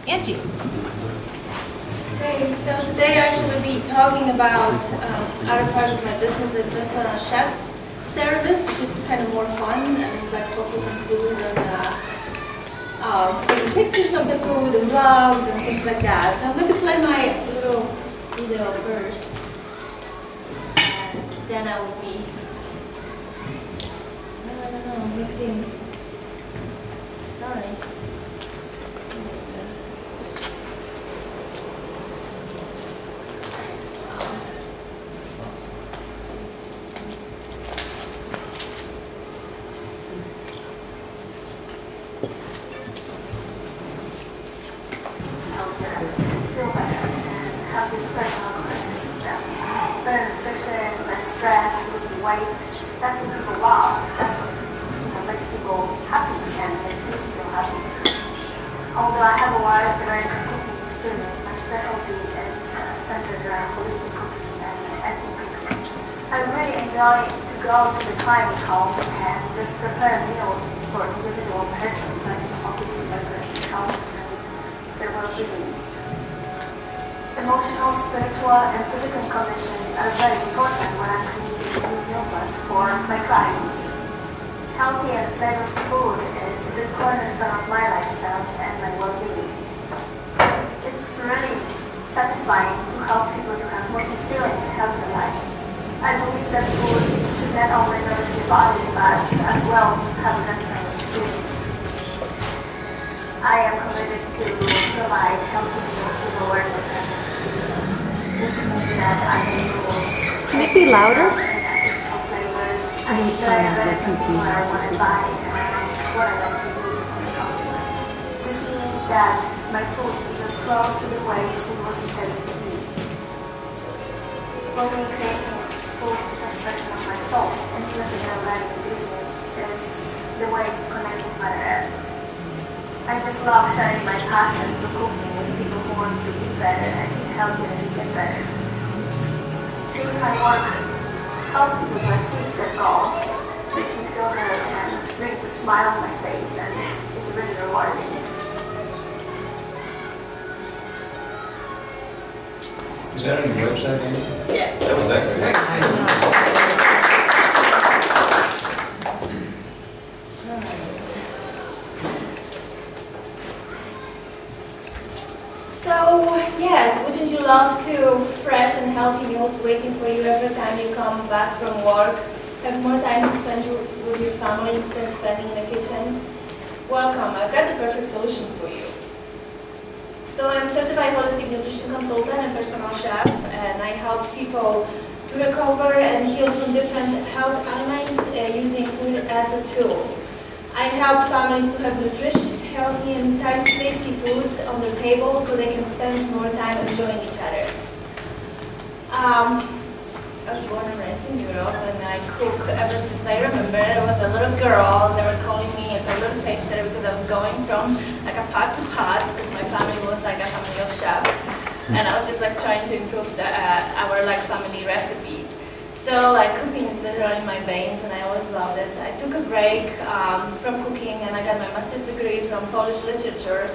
Angie. Okay, so today I should be talking about other part of my business, the personal chef service, which is kind of more fun and it's like focus on food and taking pictures of the food and vlogs and things like that. So I'm going to play my little video first, and then I will be, I don't know, mixing. Sorry. Feel better and have this personal connection with them. Better nutrition, less stress, losing weight. That's what people love. That's what makes people happy and makes me feel happy. Although I have a wide range of cooking experience, my specialty is centered around holistic cooking and ethnic cooking. I really enjoy to go to the client home and just prepare meals for an individual person so I can focus on their personal health and their well-being. Emotional, spiritual, and physical conditions are very important when I'm creating new meal plans for my clients. Healthy and flavorful food is a cornerstone of my lifestyle and my well-being. It's really satisfying to help people to have more fulfilling and healthier life. I believe that food should not only nourish your body, but as well have a gratifying experience. I am committed to provide healthy meals with awareness and attention to details, which means that I use Can it be louder? artificial flavors. I inquire what I buy and what I like to use for my customers. This means that my food is as close to the way food was intended to be. For me, creating food is an expression of my soul, and using organic ingredients is the way to connect with Mother Earth. I just love sharing my passion for cooking with people who want to eat better and eat healthier and get better. Seeing my work help people to achieve that goal makes me feel good and brings a smile on my face, and it's really rewarding. Is that on your website, Angie? Yes. That was excellent. So, yes, wouldn't you love to fresh and healthy meals waiting for you every time you come back from work? Have more time to spend with your family instead of spending in the kitchen? Welcome, I've got the perfect solution for you. So I'm certified holistic nutrition consultant and personal chef, and I help people to recover and heal from different health ailments using food as a tool. I help families to have nutritious, healthy, and tasty food on their table so they can spend more time enjoying each other. I was born and raised in Europe, and I cook ever since I remember. I was a little girl, and they were calling me a little taster because I was going from like a pot to pot because my family was like a family of chefs, and I was just like trying to improve our like family recipes. So like cooking is literally in my veins, and I always loved it. I took a break from cooking, and I got my master's degree from Polish literature.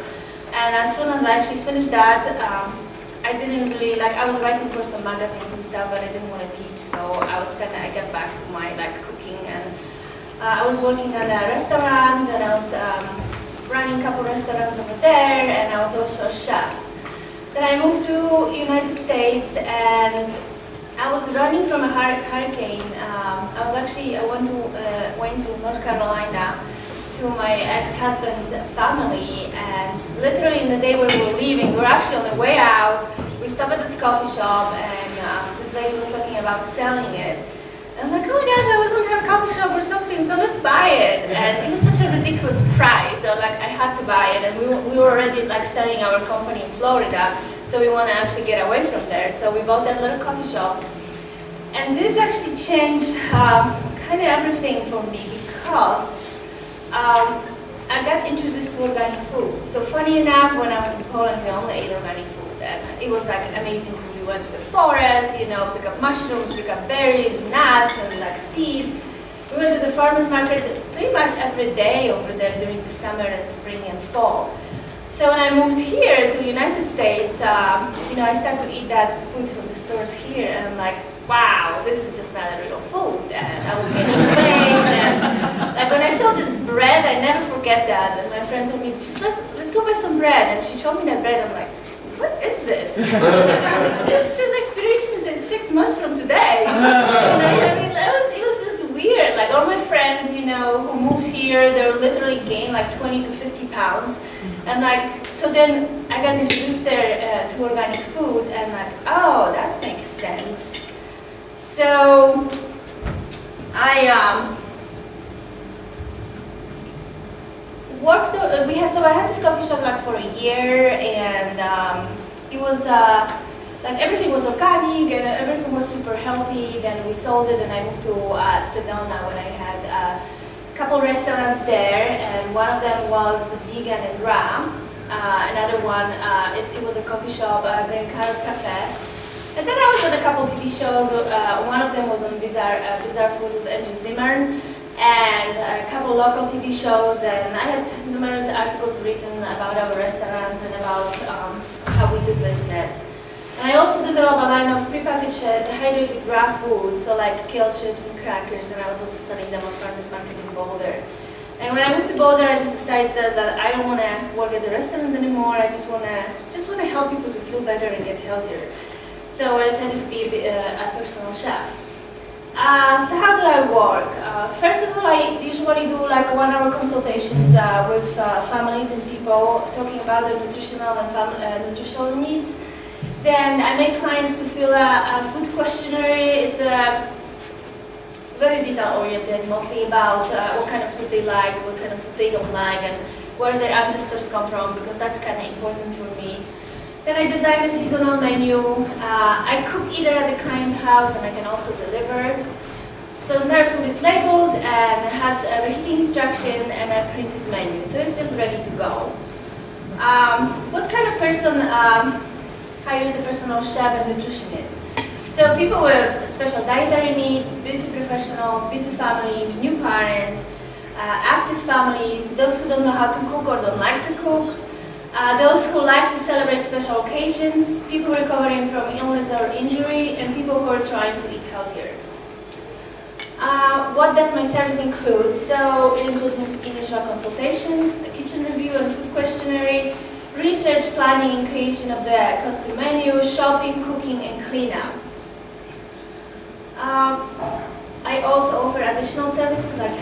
And as soon as I actually finished that, I didn't really like. I was writing for some magazines and stuff, but I didn't want to teach. So I got back to my like cooking, and I was working at restaurants, and I was running a couple restaurants over there, and I was also a chef. Then I moved to United States, and I was running from a hurricane. I went to North Carolina to my ex-husband's family, and literally in the day where we were leaving, we were actually on the way out. We stopped at this coffee shop, and this lady was talking about selling it. And I'm like, oh my gosh, I was going to have a coffee shop or something, so let's buy it. And it was such a ridiculous price, so like I had to buy it. And we were already like selling our company in Florida, so we want to actually get away from there. So we bought that little coffee shop. And this actually changed kind of everything for me because I got introduced to organic food. So funny enough, when I was in Poland, we only ate organic food, and it was like amazing food. We went to the forest, pick up mushrooms, pick up berries, nuts, and like seeds. We went to the farmers market pretty much every day over there during the summer and spring and fall. So when I moved here to the United States, I started to eat that food from the stores here, and I'm like, wow, this is just not a real food. And I was gaining weight, and like when I saw this bread, I never forget that. And my friend told me, just let's go buy some bread. And she showed me that bread. I'm like, what is it? this expiration is 6 months from today. I mean, it was just weird. Like all my friends, who moved here, they literally gained like 20 to 50 pounds. And like, so then I got introduced there to organic food, and like, oh, that makes sense. So I worked. I had this coffee shop like for a year, and it was like everything was organic and everything was super healthy. Then we sold it, and I moved to Sedona when I had a couple restaurants there, and one of them was vegan and raw. Another one, it was a coffee shop, Green Carrot Cafe. And then I was on a couple TV shows. One of them was on Bizarre Food with Angie Spuzak, and a couple local TV shows. And I had numerous articles written about our restaurants and about how we do business. And I also developed a line of prepackaged dehydrated raw foods, so like kale chips and crackers. And I was also selling them on farmers market in Boulder. And when I moved to Boulder, I just decided that I don't want to work at the restaurants anymore. I just want to help people to feel better and get healthier. So I decided to be a personal chef. So how do I work? First of all, I usually do like 1-hour consultations with families and people talking about their nutritional and nutritional needs. Then I make clients to fill a food questionnaire. It's very detail-oriented, mostly about what kind of food they like, what kind of food they don't like, and where their ancestors come from, because that's kind of important for me. Then I design a seasonal menu. I cook either at the client house, and I can also deliver. So their food is labeled and has a reheating instruction and a printed menu, so it's just ready to go. What kind of person hires a personal chef and nutritionist? So people with special dietary needs, busy professionals, busy families, new parents, active families, those who don't know how to cook or don't like to cook, those who like to celebrate special occasions, people recovering from illness or injury, and people who are trying to eat healthier. What does my service include? So it includes initial consultations, a kitchen review and food questionnaire, research, planning, and creation of the custom menu, shopping, cooking, and cleanup. I also offer additional services like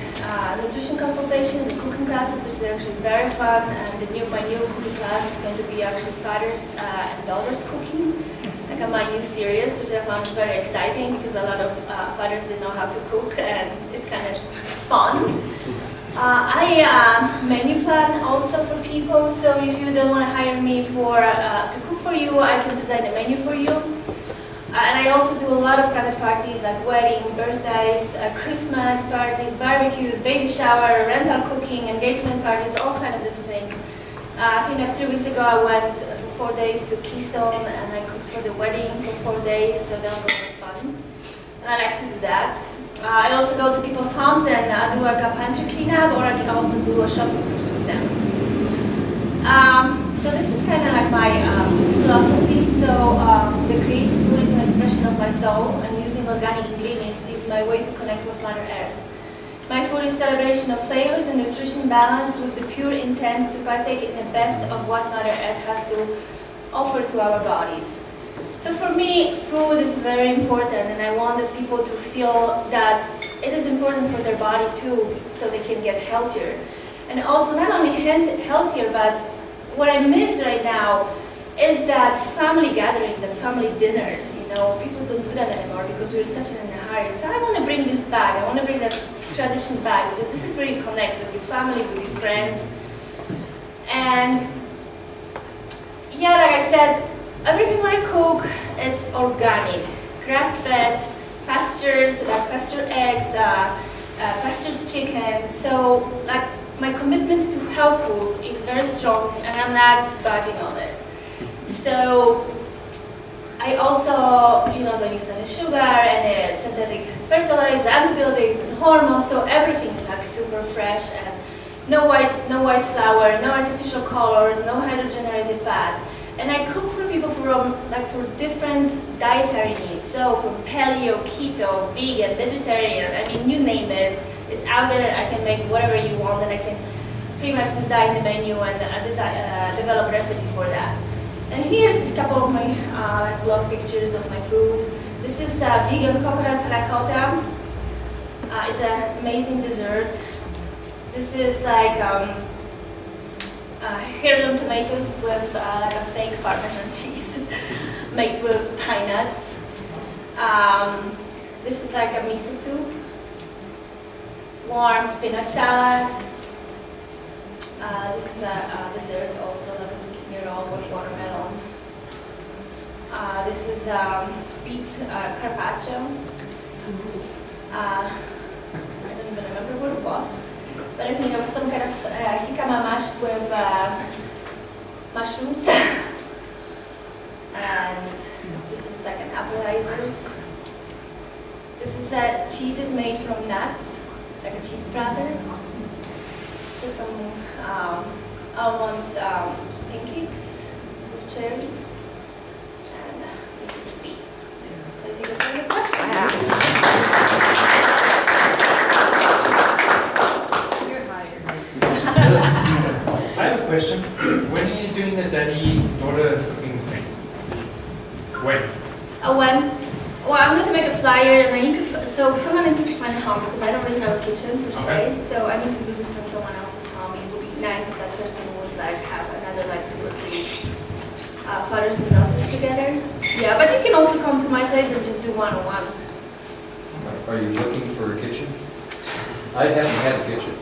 nutrition consultations and cooking classes, which are actually very fun. And my new cooking class is going to be actually fathers and daughters cooking, like my new series, which I found is very exciting because a lot of fathers didn't know how to cook, and it's kind of fun. I menu plan also for people, so if you don't want to hire me to cook for you, I can design a menu for you. And I also do a lot of private parties like wedding, birthdays, Christmas parties, barbecues, baby shower, rental cooking, engagement parties, all kinds of different things. I think like 3 weeks ago I went for 4 days to Keystone and I cooked for the wedding for 4 days, so that was a lot of fun. And I like to do that. I also go to people's homes and do a pantry cleanup, or I can also do a shopping tours with them. So this is kind of like my food philosophy. So the creative food is an expression of my soul, and using organic ingredients is my way to connect with Mother Earth. My food is celebration of flavors and nutrition balance with the pure intent to partake in the best of what Mother Earth has to offer to our bodies. So for me, food is very important, and I wanted people to feel that it is important for their body too, so they can get healthier. And also not only healthier, but what I miss right now is that family gathering, that family dinners. People don't do that anymore because we're such in a hurry. So I want to bring this back. I want to bring that tradition back, because this is where you connect with your family, with your friends. And yeah, like I said, everything when I cook, it's organic, grass-fed, pastures, like pasture eggs, pastured chicken. So like my commitment to health food is very strong, and I'm not budging on it. So I also, don't use any sugar, any synthetic fertilizer, antibiotics, and hormones. So everything is like super fresh, and no white flour, no artificial colors, no hydrogenated fats. And I cook for people from for different dietary needs. So from paleo, keto, vegan, vegetarian, I mean, you name it, it's out there. I can make whatever you want, and I can pretty much design the menu and develop a recipe for that. And here's just a couple of my blog pictures of my food. This is vegan coconut panna cotta. It's an amazing dessert. This is like heirloom tomatoes with like a fake Parmesan cheese made with pine nuts. This is like a miso soup. Warm spinach salad. This is a dessert also, like a zucchini roll with watermelon. This is beet carpaccio. I don't even remember what it was. But I think it was some kind of jicama mashed with mushrooms. And this is like an appetizers. This is cheeses made from nuts, like a cheese platter. There's some almond pancakes with cherries. And this is the beef. So if you guys have any questions. I have a question. When are you doing the daddy-daughter cooking thing? When? Well, I'm going to make a flyer, and I need to. So someone needs to find a home because I don't really have a kitchen per se. So I need to do this in someone else's home. It would be nice if that person would have another 2 or 3 fathers and daughters together. Yeah, but you can also come to my place and just do one-on-ones. Are you looking for a kitchen? I haven't had a kitchen.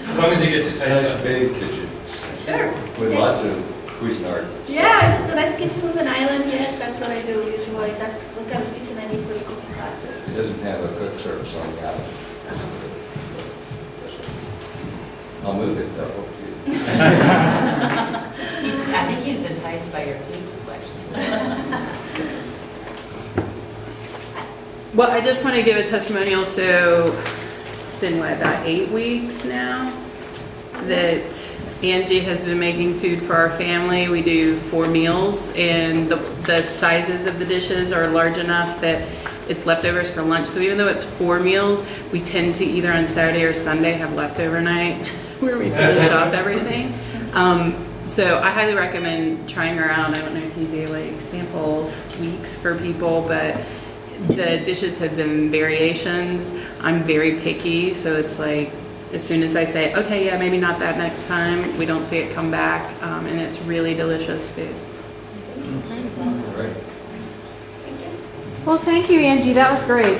As long as he gets a taste Nice of it. big kitchen Sure. with lots of Cuisinart. Yeah, it's a nice kitchen with an island. Yes, that's what I do usually. That's the kind of kitchen I need for the cooking classes. It doesn't have a cook service on the island. I'll move it though. I think he's enticed by your food selection. Well, I just want to give a testimonial. So it's been about 8 weeks now that Angie has been making food for our family. We do 4 meals, and the sizes of the dishes are large enough that it's leftovers for lunch. So even though it's 4 meals, we tend to either on Saturday or Sunday have leftover night where we finish off everything. So I highly recommend trying her out. I don't know if you do samples weeks for people, but the dishes have been variations. I'm very picky, so it's as soon as I say, okay, yeah, maybe not that next time, we don't see it come back, and it's really delicious food. Right. Well, thank you, Angie. That was great.